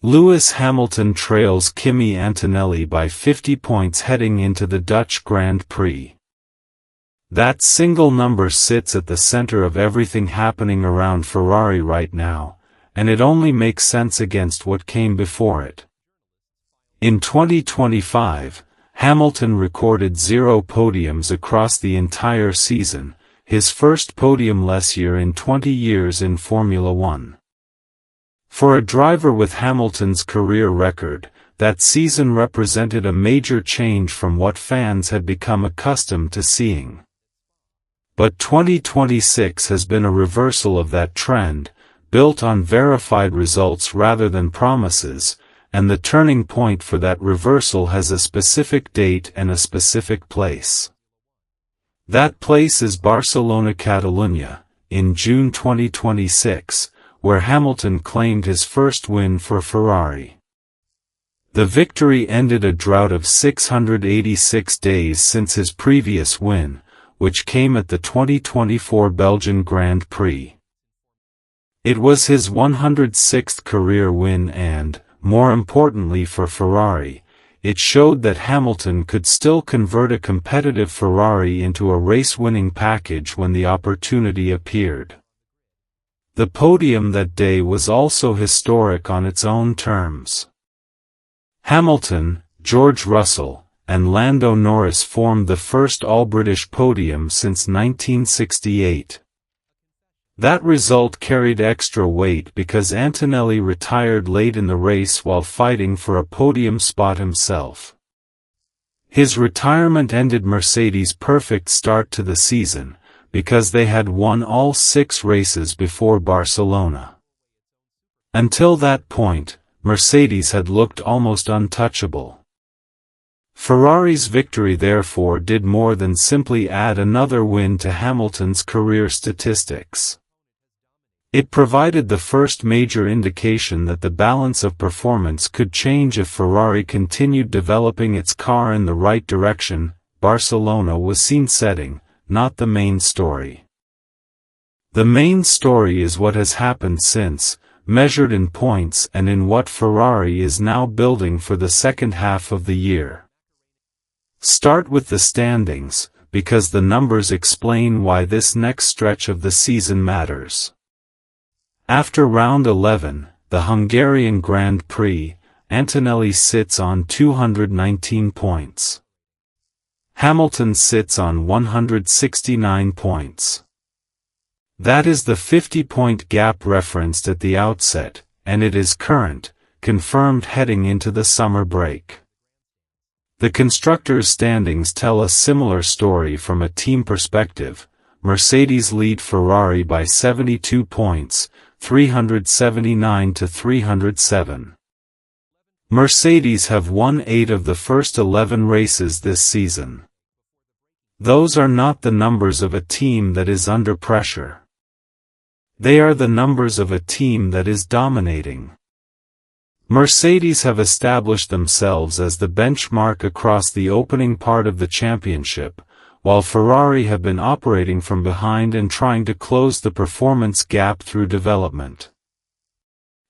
Lewis Hamilton trails Kimi Antonelli by 50 points heading into the Dutch Grand Prix. That single number sits at the center of everything happening around Ferrari right now, and it only makes sense against what came before it. In 2025, Hamilton recorded 0 podiums across the entire season, his first podium-less year in 20 years in Formula One. For a driver with Hamilton's career record, that season represented a major change from what fans had become accustomed to seeing. But 2026 has been a reversal of that trend, built on verified results rather than promises, and the turning point for that reversal has a specific date and a specific place. That place is Barcelona, Catalunya, in June 2026, where Hamilton claimed his first win for Ferrari. The victory ended a drought of 686 days since his previous win, which came at the 2024 Belgian Grand Prix. It was his 106th career win and, more importantly for Ferrari, it showed that Hamilton could still convert a competitive Ferrari into a race-winning package when the opportunity appeared. The podium that day was also historic on its own terms. Hamilton, George Russell, and Lando Norris formed the first all-British podium since 1968. That result carried extra weight because Antonelli retired late in the race while fighting for a podium spot himself. His retirement ended Mercedes' perfect start to the season, because they had won all 6 races before Barcelona. Until that point, Mercedes had looked almost untouchable. Ferrari's victory therefore did more than simply add another win to Hamilton's career statistics. It provided the first major indication that the balance of performance could change if Ferrari continued developing its car in the right direction. Barcelona was scene setting, not the main story. The main story is what has happened since, measured in points and in what Ferrari is now building for the second half of the year. Start with the standings, because the numbers explain why this next stretch of the season matters. After round 11, the Hungarian Grand Prix, Antonelli sits on 219 points. Hamilton sits on 169 points. That is the 50-point gap referenced at the outset, and it is current, confirmed heading into the summer break. The constructors' standings tell a similar story from a team perspective. Mercedes lead Ferrari by 72 points, 379 to 307. Mercedes have won 8 of the first 11 races this season. Those are not the numbers of a team that is under pressure. They are the numbers of a team that is dominating. Mercedes have established themselves as the benchmark across the opening part of the championship, while Ferrari have been operating from behind and trying to close the performance gap through development.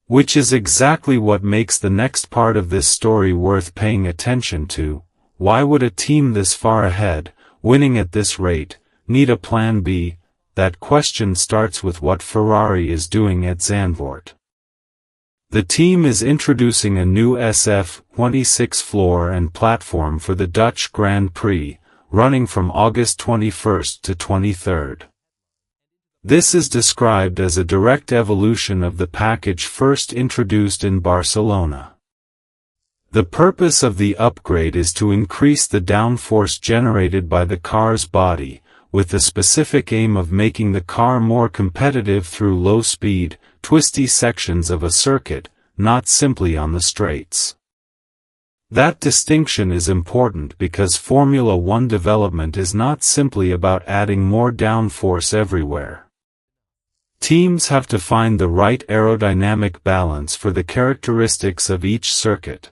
Which is exactly what makes the next part of this story worth paying attention to. Why would a team this far ahead, winning at this rate, need a plan B? That question starts with what Ferrari is doing at Zandvoort. The team is introducing a new SF26 floor and platform for the Dutch Grand Prix, running from August 21st to 23rd. This is described as a direct evolution of the package first introduced in Barcelona. The purpose of the upgrade is to increase the downforce generated by the car's body, with the specific aim of making the car more competitive through low-speed, twisty sections of a circuit, not simply on the straights. That distinction is important because Formula One development is not simply about adding more downforce everywhere. Teams have to find the right aerodynamic balance for the characteristics of each circuit.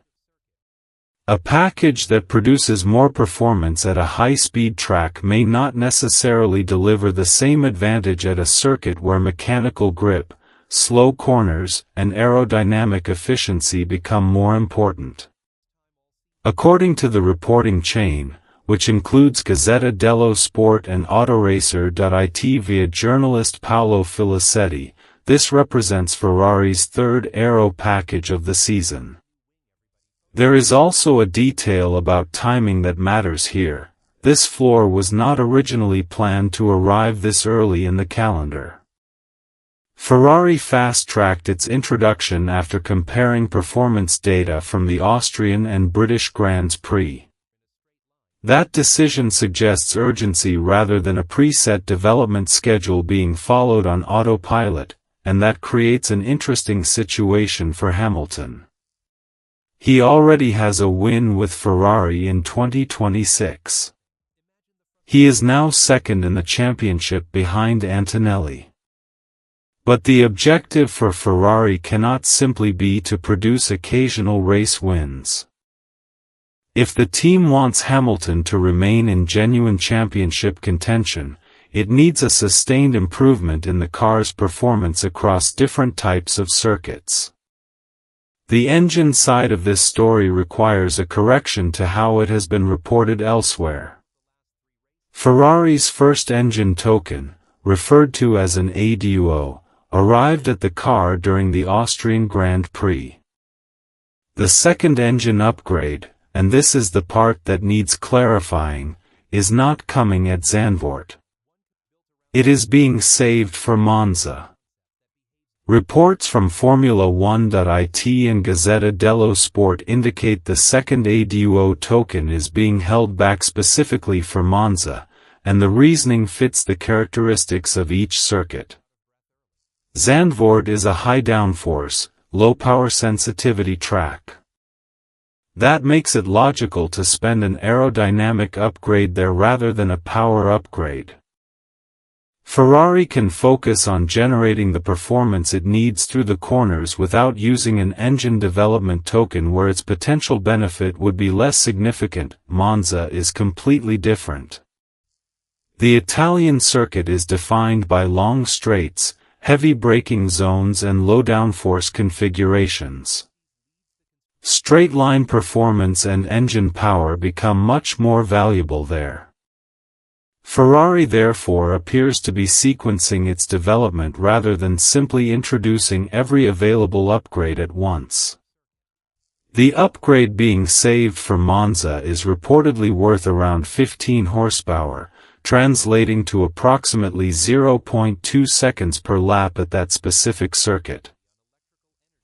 A package that produces more performance at a high-speed track may not necessarily deliver the same advantage at a circuit where mechanical grip, slow corners, and aerodynamic efficiency become more important. According to the reporting chain, which includes Gazzetta dello Sport and Autoracer.it via journalist Paolo Filicetti, this represents Ferrari's third aero package of the season. There is also a detail about timing that matters here. This floor was not originally planned to arrive this early in the calendar. Ferrari fast-tracked its introduction after comparing performance data from the Austrian and British Grands Prix. That decision suggests urgency rather than a preset development schedule being followed on autopilot, and that creates an interesting situation for Hamilton. He already has a win with Ferrari in 2026. He is now second in the championship behind Antonelli. But the objective for Ferrari cannot simply be to produce occasional race wins. If the team wants Hamilton to remain in genuine championship contention, it needs a sustained improvement in the car's performance across different types of circuits. The engine side of this story requires a correction to how it has been reported elsewhere. Ferrari's first engine token, referred to as an ADUO, arrived at the car during the Austrian Grand Prix. The second engine upgrade, and this is the part that needs clarifying, is not coming at Zandvoort. It is being saved for Monza. Reports from Formula1.it and Gazzetta dello Sport indicate the second ADUO token is being held back specifically for Monza, and the reasoning fits the characteristics of each circuit. Zandvoort is a high downforce, low power sensitivity track. That makes it logical to spend an aerodynamic upgrade there rather than a power upgrade. Ferrari can focus on generating the performance it needs through the corners without using an engine development token where its potential benefit would be less significant. Monza is completely different. The Italian circuit is defined by long straights, heavy braking zones and low downforce configurations. Straight-line performance and engine power become much more valuable there. Ferrari therefore appears to be sequencing its development rather than simply introducing every available upgrade at once. The upgrade being saved for Monza is reportedly worth around 15 horsepower, translating to approximately 0.2 seconds per lap at that specific circuit.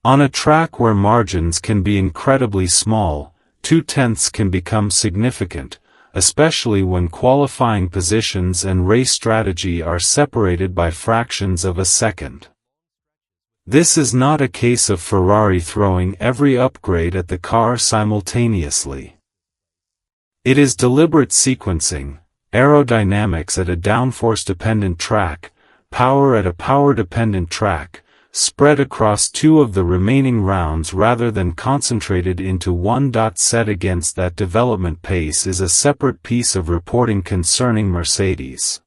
On a track where margins can be incredibly small, 0.2 can become significant, especially when qualifying positions and race strategy are separated by fractions of a second. This is not a case of Ferrari throwing every upgrade at the car simultaneously. It is deliberate sequencing, aerodynamics at a downforce-dependent track, power at a power-dependent track, spread across two of the remaining rounds rather than concentrated into one. Set against that development pace is a separate piece of reporting concerning Mercedes.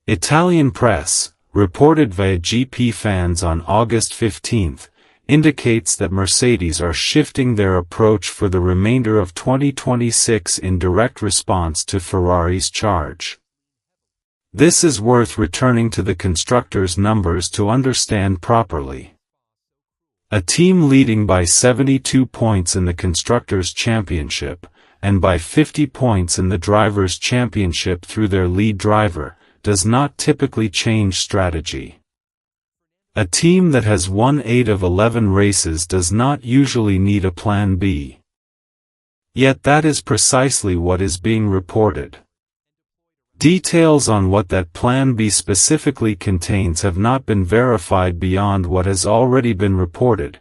Italian press, reported via GP Fans on August 15, indicates that Mercedes are shifting their approach for the remainder of 2026 in direct response to Ferrari's charge. This is worth returning to the constructors' numbers to understand properly. A team leading by 72 points in the Constructors' Championship, and by 50 points in the Drivers' Championship through their lead driver, does not typically change strategy. A team that has won 8 of 11 races does not usually need a plan B. Yet that is precisely what is being reported. Details on what that Plan B specifically contains have not been verified beyond what has already been reported,